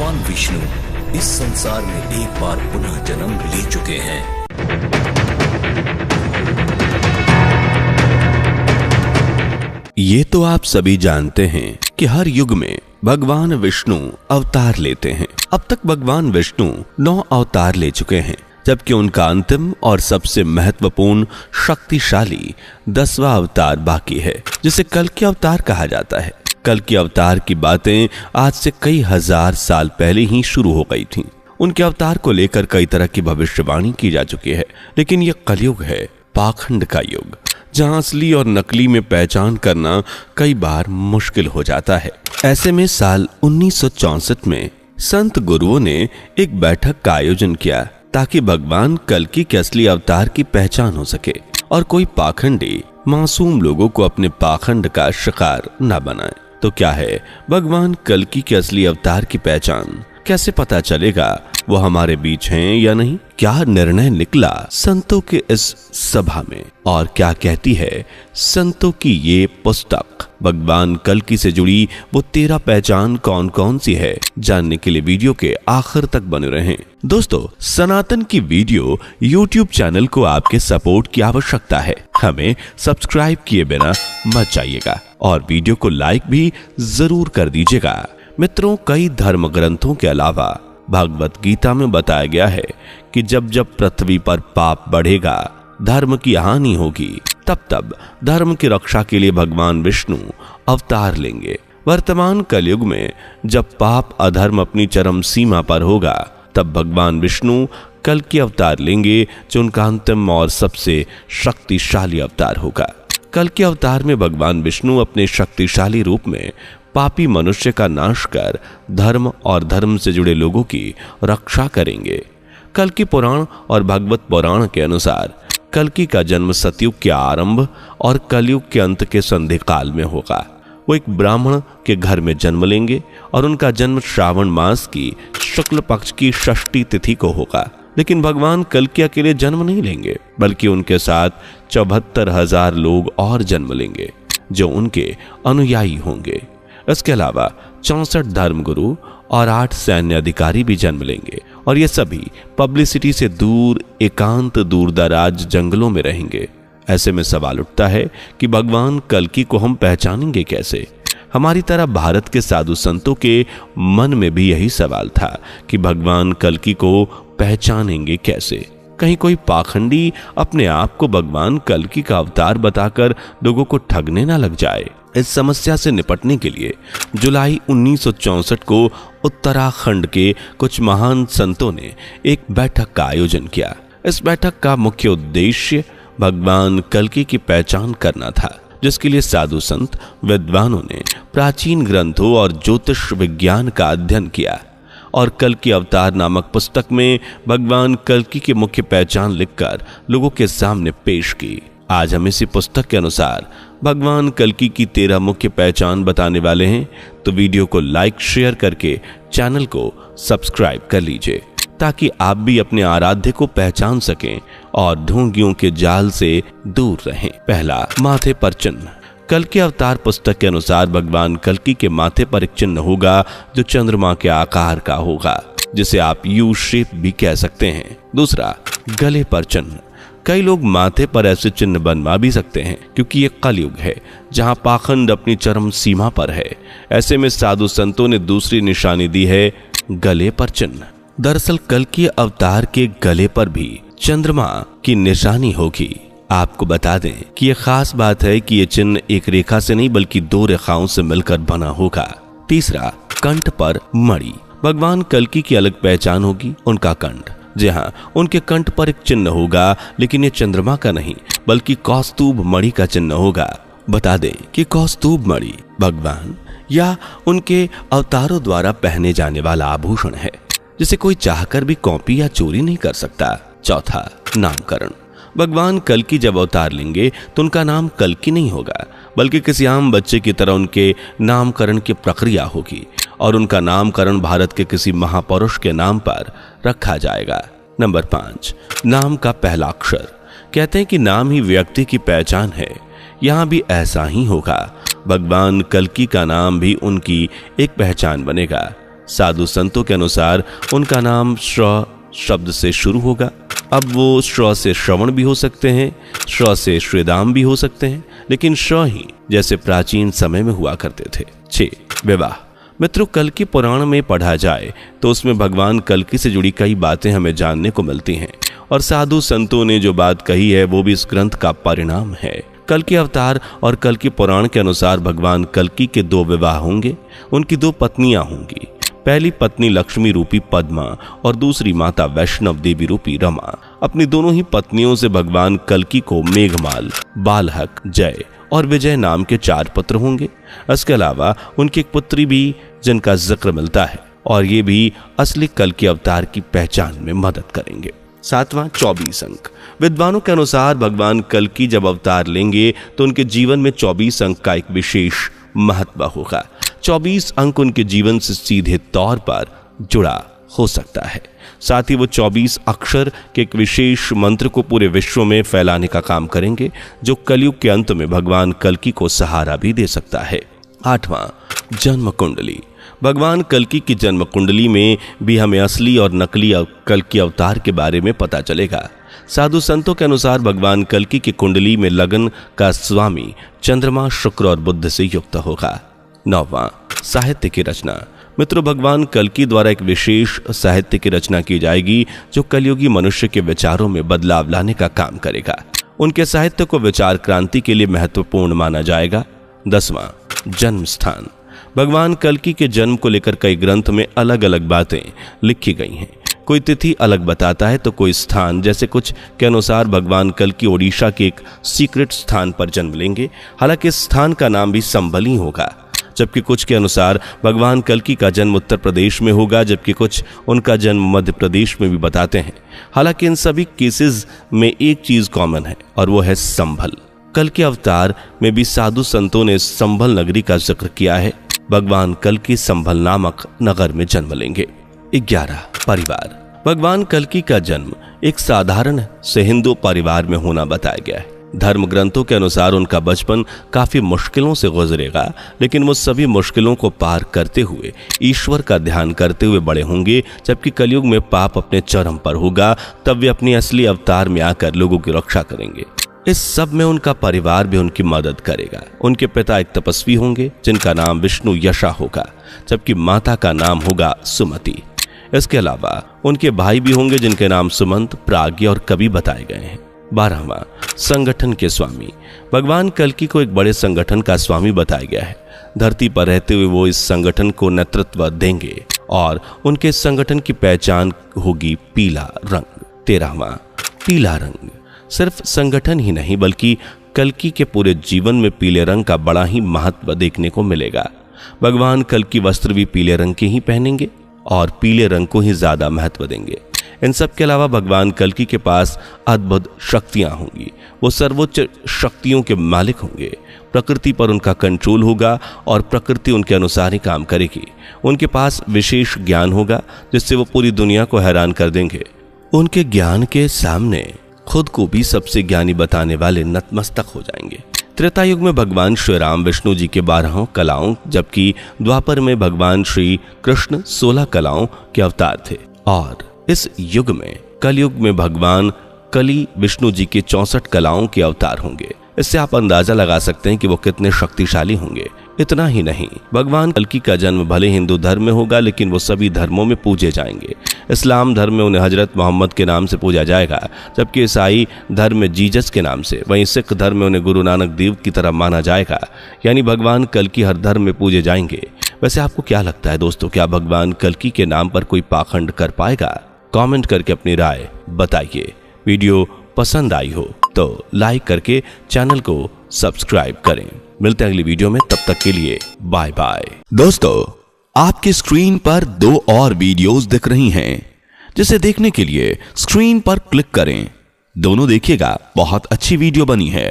भगवान विष्णु इस संसार में एक बार पुनः जन्म ले चुके हैं। ये तो आप सभी जानते हैं कि हर युग में भगवान विष्णु अवतार लेते हैं। अब तक भगवान विष्णु 9 अवतार ले चुके हैं, जबकि उनका अंतिम और सबसे महत्वपूर्ण शक्तिशाली 10वां अवतार बाकी है, जिसे कल्कि अवतार कहा जाता है। कल्कि अवतार की बातें आज से कई हजार साल पहले ही शुरू हो गई थीं। उनके अवतार को लेकर कई तरह की भविष्यवाणी की जा चुकी है, लेकिन यह कलयुग है, पाखंड का युग, जहां असली और नकली में पहचान करना कई बार मुश्किल हो जाता है। ऐसे में साल 1964 में संत गुरुओं ने एक बैठक का आयोजन किया ताकि भगवान कल्कि के असली अवतार की पहचान हो सके और कोई पाखंडी मासूम लोगों को अपने पाखंड का शिकार न बनाए। तो क्या है भगवान कल्कि के असली अवतार की पहचान? कैसे पता चलेगा वो हमारे बीच हैं या नहीं? क्या निर्णय निकला संतों के इस सभा में, और क्या कहती है संतों की ये पुस्तक? भगवान कल्कि से जुड़ी वो 13 पहचान कौन कौन सी है, जानने के लिए वीडियो के आखिर तक बने रहें। दोस्तों, सनातन की वीडियो YouTube चैनल को आपके सपोर्ट की आवश्यकता है। हमें सब्सक्राइब किए बिना मत जाइएगा और वीडियो को लाइक भी जरूर कर दीजिएगा। मित्रों, कई धर्म ग्रंथों के अलावा भगवत गीता में बताया गया है कि जब जब पृथ्वी पर पाप बढ़ेगा, धर्म की हानि होगी, तब तब धर्म की रक्षा के लिए भगवान विष्णु अवतार लेंगे। वर्तमान कलयुग में जब पाप अधर्म अपनी चरम सीमा पर होगा, तब भगवान विष्णु कल्कि अवतार लेंगे, जो उनका अंतिम और सबसे शक्तिशाली अवतार होगा। कल्कि अवतार में भगवान विष्णु अपने शक्तिशाली रूप में पापी मनुष्य का नाश कर धर्म और धर्म से जुड़े लोगों की रक्षा करेंगे। कल्कि पुराण और भागवत पुराण के अनुसार कल्कि का जन्म सतयुग के आरंभ और कलयुग के अंत के संधि काल में होगा। वो एक ब्राह्मण के घर में जन्म लेंगे और उनका जन्म श्रावण मास की शुक्ल पक्ष की षष्ठी तिथि को होगा। लेकिन भगवान कल्कि अकेले जन्म नहीं लेंगे, बल्कि उनके साथ 74,000 लोग और जन्म लेंगे, जो उनके अनुयायी होंगे। इसके अलावा 64 धर्मगुरु और 8 सैन्य अधिकारी भी जन्म लेंगे, और ये सभी पब्लिसिटी से दूर एकांत दूर दराज जंगलों में रहेंगे। ऐसे में सवाल उठता है कि भगवान कल्कि को हम पहचानेंगे कैसे? हमारी तरह भारत के साधु संतों के मन में भी यही सवाल था कि भगवान कल्कि को पहचानेंगे कैसे? कहीं कोई पाखंडी अपने आप को भगवान कल्कि का अवतार बताकर लोगों को ठगने ना लग जाए। इस समस्या से निपटने के लिए जुलाई 1964 को उत्तराखंड के कुछ महान संतों ने एक बैठक का आयोजन किया। इस बैठक का मुख्य उद्देश्य भगवान कल्कि की पहचान करना था, जिसके लिए साधु संत विद्वानों ने प्राचीन ग्रंथों और ज्योतिष विज्ञान का अध्ययन किया और कल्कि अवतार नामक पुस्तक में भगवान कल्कि की मुख्य पहचान लिखकर लोगों के सामने पेश की। आज हम इसी पुस्तक के अनुसार भगवान कल्कि की 13 मुख्य पहचान बताने वाले हैं, तो वीडियो को लाइक शेयर करके चैनल को सब्सक्राइब कर लीजिए, ताकि आप भी अपने आराध्य को पहचान सकें और ढोंगियों के जाल से दूर रहें। पहला, माथे पर चिन्ह। कल्कि अवतार पुस्तक के अनुसार भगवान कल्कि के माथे पर एक चिन्ह होगा, जो चंद्रमा के आकार का होगा, जिसे आप यू शेप भी कह सकते हैं। दूसरा, गले पर चिन्ह। कई लोग माथे पर ऐसे चिन्ह बनवा भी सकते हैं, क्योंकि ये कलयुग है जहां पाखंड अपनी चरम सीमा पर है। ऐसे में साधु संतों ने दूसरी निशानी दी है, गले पर चिन्ह। दरअसल कल्कि अवतार के गले पर भी चंद्रमा की निशानी होगी। आपको बता दें कि यह खास बात है कि यह चिन्ह एक रेखा से नहीं बल्कि 2 रेखाओं से मिलकर बना होगा। तीसरा, कंठ पर मणि। भगवान कल्कि की अलग पहचान होगी, उनका कंठ। जी हाँ, उनके कंठ पर एक चिन्ह होगा, लेकिन ये चंद्रमा का नहीं बल्कि कौस्तुभ मणि का चिन्ह होगा। बता दें कि कौस्तुभ मणि भगवान या उनके अवतारों द्वारा पहने जाने वाला आभूषण है, जिसे कोई चाहकर भी कॉपी या चोरी नहीं कर सकता। चौथा, नामकरण। भगवान कल्कि जब अवतार लेंगे तो उनका नाम कल्कि नहीं होगा, बल्कि किसी आम बच्चे की तरह उनके नामकरण की प्रक्रिया होगी और उनका नामकरण भारत के किसी महापुरुष के नाम पर रखा जाएगा। नंबर 5, नाम का पहला अक्षर। कहते हैं कि नाम ही व्यक्ति की पहचान है। यहाँ भी ऐसा ही होगा। भगवान कल्कि का नाम भी उनकी एक पहचान बनेगा। साधु संतों के अनुसार उनका नाम श्र शब्द से शुरू होगा। अब वो श्र से श्रवण भी हो सकते हैं, श्र से श्रीदाम भी हो सकते हैं, लेकिन श्र ही जैसे प्राचीन समय में हुआ करते थे। 6 विवाह। मित्रों, कल्कि पुराण में पढ़ा जाए तो उसमें भगवान कल्कि से जुड़ी कई बातें हमें जानने को मिलती हैं, और साधु संतों ने जो बात कही है वो भी इस ग्रंथ का परिणाम है। कल्कि अवतार और कल्कि पुराण के अनुसार भगवान कल्कि के 2 विवाह होंगे, उनकी 2 पत्नियां होंगी। पहली पत्नी लक्ष्मी रूपी पद्मा और दूसरी माता वैष्णव देवी रूपी रमा। अपनी दोनों ही पत्नियों से भगवान कल्कि को मेघमाल, बालहक, जय और विजय नाम के 4 पुत्र होंगे। इसके अलावा उनकी एक पुत्री भी जिनका जिक्र मिलता है, और ये भी असली कल्कि अवतार की पहचान में मदद करेंगे। 7वां 24 अंक। विद्वानों के अनुसार भगवान कल्कि जब अवतार लेंगे तो उनके जीवन में 24 अंक का एक विशेष महत्व होगा। 24 अंक उनके जीवन से सीधे तौर पर जुड़ा हो सकता है। साथ ही वो 24 अक्षर के एक विशेष मंत्र को पूरे विश्व में फैलाने का काम करेंगे, जो कलयुग के अंत में भगवान कल्कि को सहारा भी दे सकता है। 8वां जन्म कुंडली। भगवान कल्कि की जन्म कुंडली में भी हमें असली और नकली कल्कि अवतार के बारे में पता चलेगा। साधु संतों के अनुसार भगवान कल्कि की कुंडली में लगन का स्वामी चंद्रमा, शुक्र और बुध से युक्त होगा। 9वां साहित्य की रचना। मित्रों, भगवान कल्कि द्वारा एक विशेष साहित्य की रचना की जाएगी जो कलयुगी मनुष्य के विचारों में बदलाव लाने का काम करेगा। उनके साहित्य को विचार क्रांति के लिए महत्वपूर्ण माना जाएगा। 10वां जन्म स्थान। भगवान कल्कि के जन्म को लेकर कई ग्रंथ में अलग अलग बातें लिखी गई हैं। कोई तिथि अलग बताता है तो कोई स्थान, जैसे कुछ के अनुसार भगवान कल्कि ओडिशा के एक सीक्रेट स्थान पर जन्म लेंगे। हालांकि इस स्थान का नाम भी संभल ही होगा। जबकि कुछ के अनुसार भगवान कल्कि का जन्म उत्तर प्रदेश में होगा, जबकि कुछ उनका जन्म मध्य प्रदेश में भी बताते हैं। हालांकि इन सभी केसेस में एक चीज कॉमन है, और वो है संभल। कल्कि अवतार में भी साधु संतों ने संभल नगरी का जिक्र किया है। भगवान कल्कि संभल नामक नगर में जन्म लेंगे। 11 परिवार। भगवान कल्कि का जन्म एक साधारण से हिंदू परिवार में होना बताया गया है। धर्म ग्रंथों के अनुसार उनका बचपन काफी मुश्किलों से गुजरेगा, लेकिन वो सभी मुश्किलों को पार करते हुए ईश्वर का ध्यान करते हुए बड़े होंगे। जबकि कलयुग में पाप अपने चरम पर होगा, तब वे अपनी असली अवतार में आकर लोगों की रक्षा करेंगे। इस सब में उनका परिवार भी उनकी मदद करेगा। उनके पिता एक तपस्वी होंगे जिनका नाम विष्णु यशा होगा, जबकि माता का नाम होगा सुमति। इसके अलावा उनके भाई भी होंगे जिनके नाम सुमंत, प्राज्ञ और कवि बताए गए हैं। 12वां संगठन के स्वामी। भगवान कल्कि को एक बड़े संगठन का स्वामी बताया गया है। धरती पर रहते हुए वो इस संगठन को नेतृत्व देंगे और उनके संगठन की पहचान होगी पीला रंग। 13वां पीला रंग। सिर्फ संगठन ही नहीं बल्कि कल्कि के पूरे जीवन में पीले रंग का बड़ा ही महत्व देखने को मिलेगा। भगवान कल्कि वस्त्र भी पीले रंग के ही पहनेंगे और पीले रंग को ही ज्यादा महत्व देंगे। इन सब के अलावा भगवान कल्कि के पास अद्भुत शक्तियां होंगी। वो सर्वोच्च शक्तियों के मालिक होंगे। प्रकृति पर उनका कंट्रोल होगा और प्रकृति उनके अनुसार ही काम करेगी। उनके पास विशेष ज्ञान होगा जिससे वो पूरी दुनिया को हैरान कर देंगे। उनके ज्ञान के सामने खुद को भी सबसे ज्ञानी बताने वाले नतमस्तक हो जाएंगे। त्रेता युग में भगवान श्री राम विष्णु जी के 12 कलाओं, जबकि द्वापर में भगवान श्री कृष्ण 16 कलाओं के अवतार थे। और इस युग में कलयुग में भगवान कली विष्णु जी के 64 कलाओं के अवतार होंगे। इससे आप अंदाजा लगा सकते हैं कि वो कितने शक्तिशाली होंगे। इतना ही नहीं, भगवान कल्कि का जन्म भले हिंदू धर्म में होगा, लेकिन वो सभी धर्मों में पूजे जाएंगे। इस्लाम धर्म में उन्हें हजरत मोहम्मद के नाम से पूजा जाएगा, जबकि ईसाई धर्म में जीसस के नाम से, वहीं सिख धर्म में उन्हें गुरु नानक देव की तरह माना जाएगा। यानी भगवान कल्कि हर धर्म में पूजे जाएंगे। वैसे आपको क्या लगता है दोस्तों, क्या भगवान कल्कि के नाम पर कोई पाखंड कर पाएगा? कमेंट करके अपनी राय बताइए। वीडियो पसंद आई हो तो लाइक करके चैनल को सब्सक्राइब करें। मिलते हैं अगली वीडियो में, तब तक के लिए बाय बाय। दोस्तों, आपकी स्क्रीन पर 2 और वीडियोस दिख रही हैं, जिसे देखने के लिए स्क्रीन पर क्लिक करें। दोनों देखिएगा, बहुत अच्छी वीडियो बनी है।